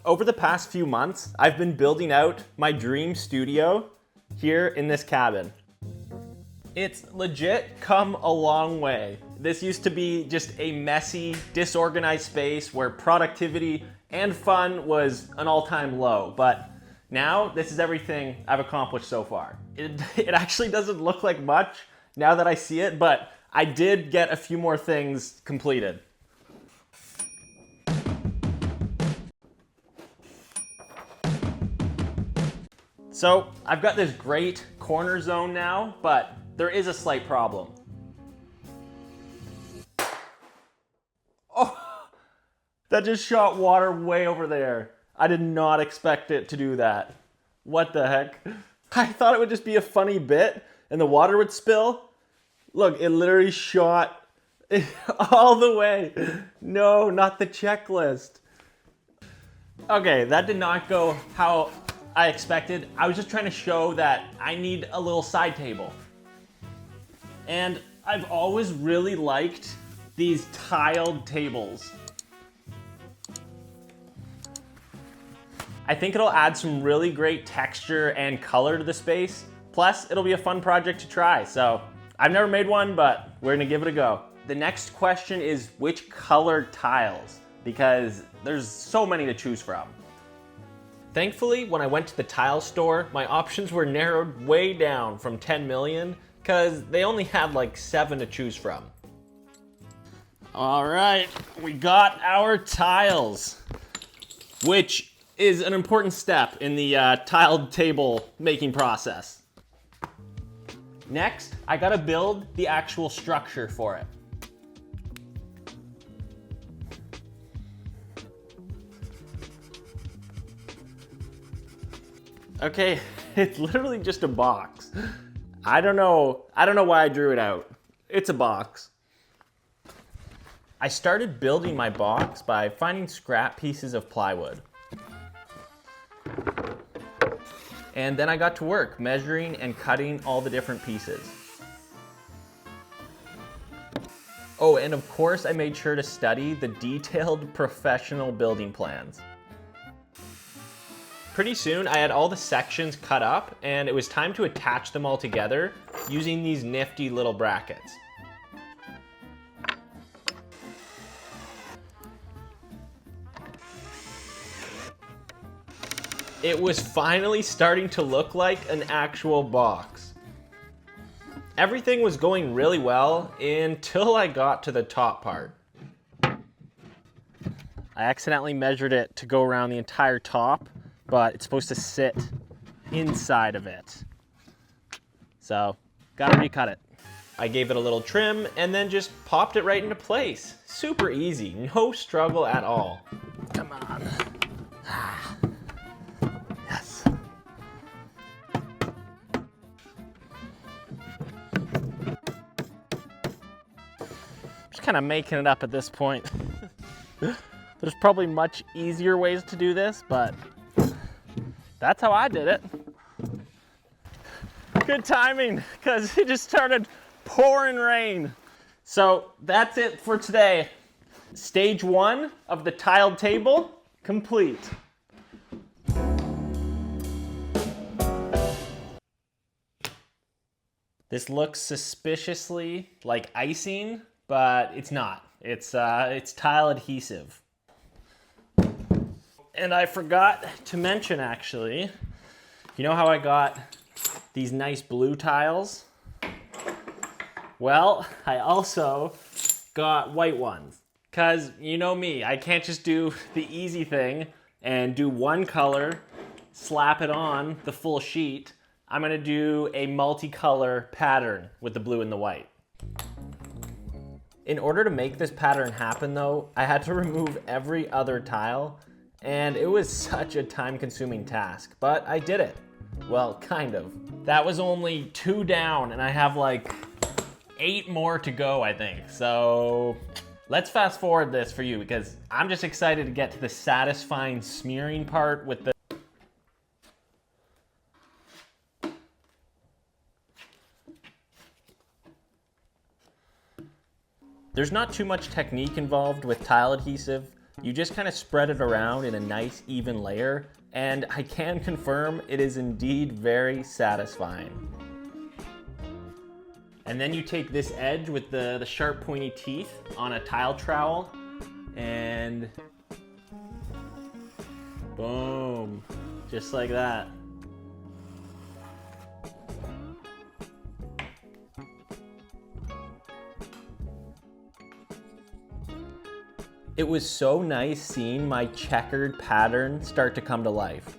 Over the past few months, I've been building out my dream studio here in this cabin. It's legit come a long way. This used to be just a messy, disorganized space where productivity and fun was an all-time low, but now this is everything I've accomplished so far. It actually doesn't look like much now that I see it, but I did get a few more things completed. So I've got this great corner zone now, but there is a slight problem. Oh, that just shot water way over there. I did not expect it to do that. What the heck? I thought it would just be a funny bit and the water would spill. Look, it literally shot all the way. No, not the checklist. Okay, that did not go how I expected. I was just trying to show that I need a little side table. And I've always really liked these tiled tables. I think it'll add some really great texture and color to the space. Plus, it'll be a fun project to try. So I've never made one, but we're gonna give it a go. The next question is which color tiles, because there's so many to choose from. Thankfully, when I went to the tile store, my options were narrowed way down from 10 million, because they only had like 7 to choose from. All right, we got our tiles, which is an important step in the tiled table making process. Next, I gotta build the actual structure for it. Okay, it's literally just a box. I don't know why I drew it out. It's a box. I started building my box by finding scrap pieces of plywood. And then I got to work measuring and cutting all the different pieces. Oh, and of course I made sure to study the detailed professional building plans. Pretty soon I had all the sections cut up and it was time to attach them all together using these nifty little brackets. It was finally starting to look like an actual box. Everything was going really well until I got to the top part. I accidentally measured it to go around the entire top, but it's supposed to sit inside of it. So, gotta recut it. I gave it a little trim and then just popped it right into place. Super easy, no struggle at all. Come on. Yes. Just kind of making it up at this point. There's probably much easier ways to do this, but that's how I did it. Good timing, because it just started pouring rain. So that's it for today. Stage 1 of the tiled table complete. This looks suspiciously like icing, but it's not. It's tile adhesive. And I forgot to mention, actually, you know how I got these nice blue tiles? Well, I also got white ones. Because you know me, I can't just do the easy thing and do one color, slap it on the full sheet. I'm gonna do a multicolor pattern with the blue and the white. In order to make this pattern happen though, I had to remove every other tile, and it was such a time-consuming task, but I did it. Well, kind of. That was only 2 down, and I have like 8 more to go, I think. So let's fast forward this for you, because I'm just excited to get to the satisfying smearing part with the There's not too much technique involved with tile adhesive. You just kind of spread it around in a nice even layer, and I can confirm it is indeed very satisfying. And then you take this edge with the sharp pointy teeth on a tile trowel, and boom, just like that. It was so nice seeing my checkered pattern start to come to life.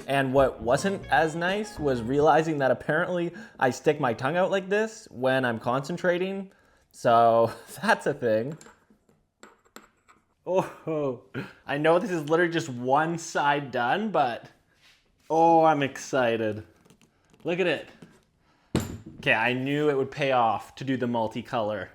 And what wasn't as nice was realizing that apparently I stick my tongue out like this when I'm concentrating. So that's a thing. Oh, I know this is literally just one side done, but oh, I'm excited. Look at it. Okay, I knew it would pay off to do the multicolor.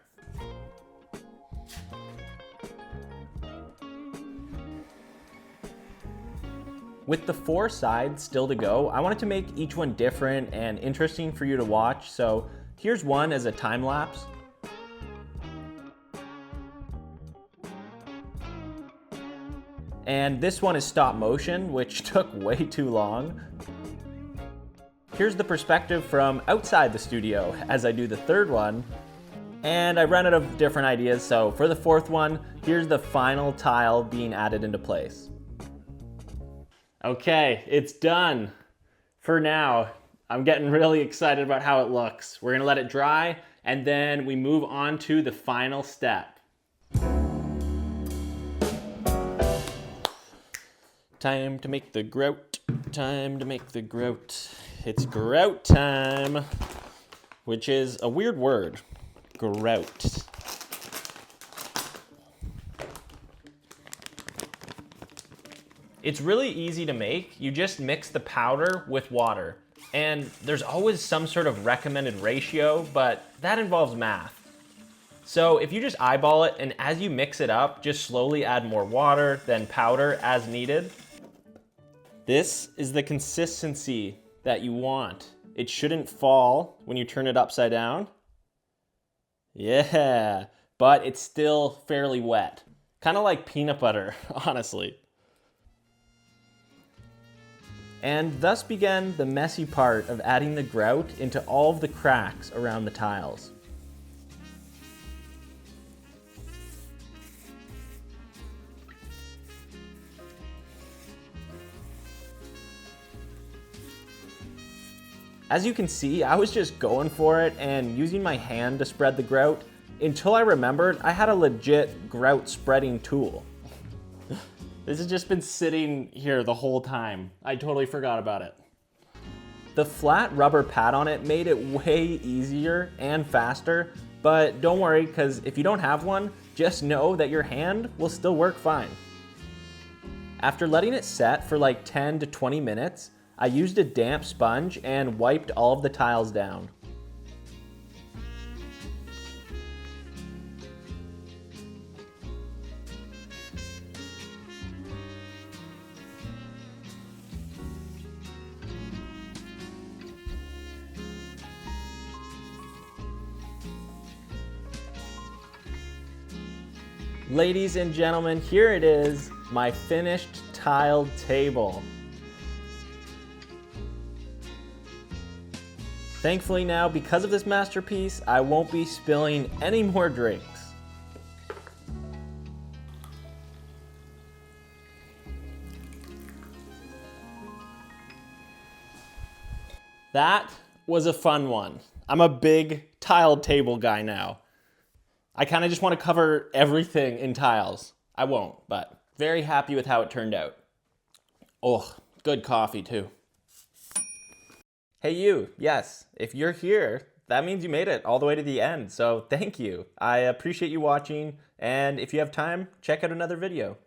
With the 4 sides still to go, I wanted to make each one different and interesting for you to watch, so here's one as a time lapse. And this one is stop motion, which took way too long. Here's the perspective from outside the studio as I do the 3rd one. And I ran out of different ideas, so for the 4th one, here's the final tile being added into place. Okay, it's done. For now, I'm getting really excited about how it looks. We're gonna let it dry, and then we move on to the final step. Time to make the grout, time to make the grout. It's grout time, which is a weird word, grout. It's really easy to make. You just mix the powder with water. And there's always some sort of recommended ratio, but that involves math. So if you just eyeball it, and as you mix it up, just slowly add more water, then powder as needed. This is the consistency that you want. It shouldn't fall when you turn it upside down. Yeah, but it's still fairly wet. Kind of like peanut butter, honestly. And thus began the messy part of adding the grout into all of the cracks around the tiles. As you can see, I was just going for it and using my hand to spread the grout until I remembered I had a legit grout spreading tool. This has just been sitting here the whole time. I totally forgot about it. The flat rubber pad on it made it way easier and faster, but don't worry, because if you don't have one, just know that your hand will still work fine. After letting it set for like 10 to 20 minutes, I used a damp sponge and wiped all of the tiles down. Ladies and gentlemen, here it is, my finished tiled table. Thankfully now, because of this masterpiece, I won't be spilling any more drinks. That was a fun one. I'm a big tiled table guy now. I kind of just want to cover everything in tiles. I won't, but very happy with how it turned out. Oh, good coffee too. Hey you, yes, if you're here, that means you made it all the way to the end, so thank you. I appreciate you watching, and if you have time, check out another video.